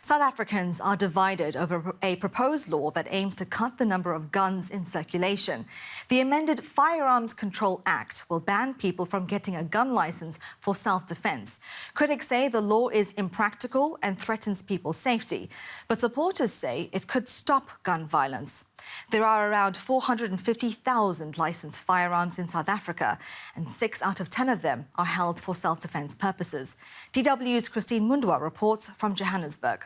South Africans are divided over a proposed law that aims to cut the number of guns in circulation. The amended Firearms Control Act will ban people from getting a gun license for self-defense. Critics say the law is impractical and threatens people's safety, but supporters say it could stop gun violence. There are around 450,000 licensed firearms in South Africa, and 6 out of 10 of them are held for self-defense purposes. DW's Christine Mhundwa reports from Johannesburg.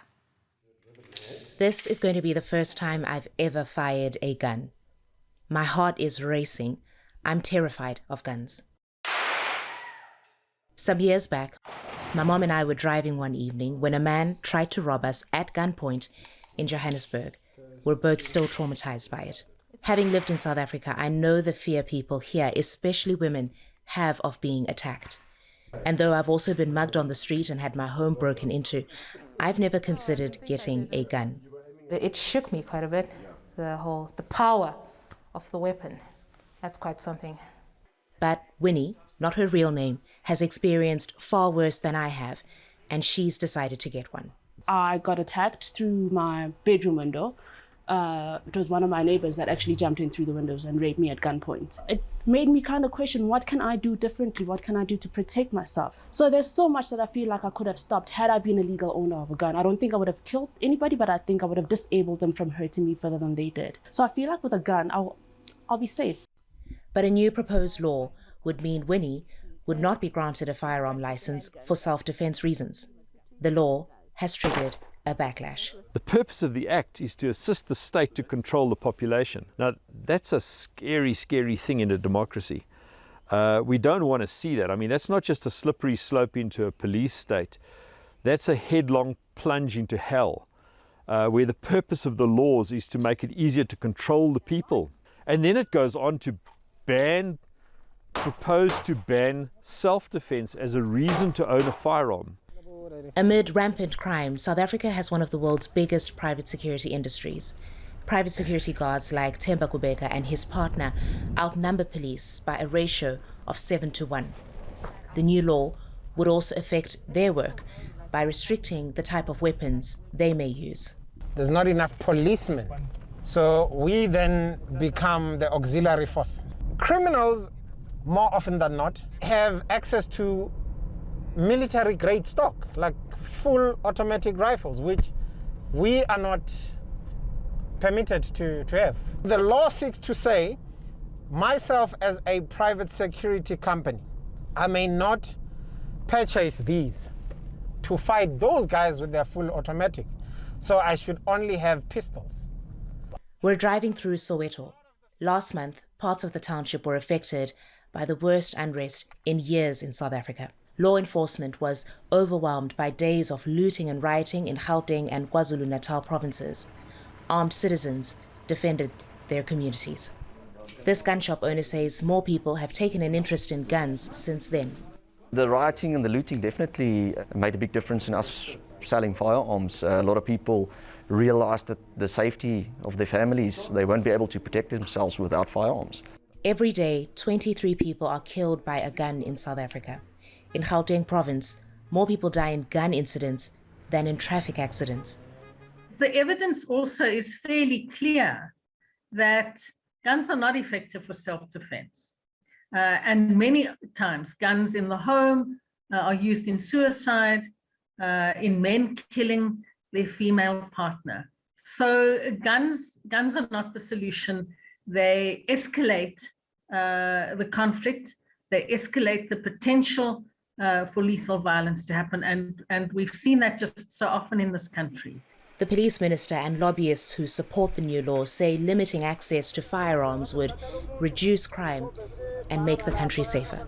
This is going to be the first time I've ever fired a gun. My heart is racing. I'm terrified of guns. Some years back, my mom and I were driving one evening when a man tried to rob us at gunpoint in Johannesburg. We're both still traumatized by it. Having lived in South Africa, I know the fear people here, especially women, have of being attacked. And though I've also been mugged on the street and had my home broken into, I've never considered getting a gun. It shook me quite a bit, the power of the weapon. That's quite something. But Winnie, not her real name, has experienced far worse than I have, and she's decided to get one. I got attacked through my bedroom window. It was one of my neighbors that actually jumped in through the windows and raped me at gunpoint. It made me kind of question, what can I do differently? What can I do to protect myself? So there's so much that I feel like I could have stopped had I been a legal owner of a gun. I don't think I would have killed anybody, but I think I would have disabled them from hurting me further than they did. So I feel like with a gun, I'll be safe. But a new proposed law would mean Winnie would not be granted a firearm license for self-defense reasons. The law has triggered a backlash. The purpose of the Act is to assist the state to control the population. Now, that's a scary, scary thing in a democracy. We don't want to see that. I mean, that's not just a slippery slope into a police state. That's a headlong plunge into hell, where the purpose of the laws is to make it easier to control the people. And then it goes on to propose to ban self-defense as a reason to own a firearm. Amid rampant crime, South Africa has one of the world's biggest private security industries. Private security guards like Themba Kubeka and his partner outnumber police by a ratio of 7-1. The new law would also affect their work by restricting the type of weapons they may use. There's not enough policemen, so we then become the auxiliary force. Criminals, more often than not, have access to military-grade stock, like full automatic rifles, which we are not permitted to have. The law seeks to say, myself as a private security company, I may not purchase these to fight those guys with their full automatic, so I should only have pistols. We're driving through Soweto. Last month, parts of the township were affected by the worst unrest in years in South Africa. Law enforcement was overwhelmed by days of looting and rioting in Gauteng and KwaZulu-Natal provinces. Armed citizens defended their communities. This gun shop owner says more people have taken an interest in guns since then. The rioting and the looting definitely made a big difference in us selling firearms. A lot of people realized that the safety of their families, they won't be able to protect themselves without firearms. Every day, 23 people are killed by a gun in South Africa. In Gauteng province, more people die in gun incidents than in traffic accidents. The evidence also is fairly clear that guns are not effective for self-defense. And many times guns in the home are used in suicide, in men killing their female partner. So guns are not the solution. They escalate the conflict, they escalate the potential for lethal violence to happen, and we've seen that just so often in this country. The police minister and lobbyists who support the new law say limiting access to firearms would reduce crime and make the country safer.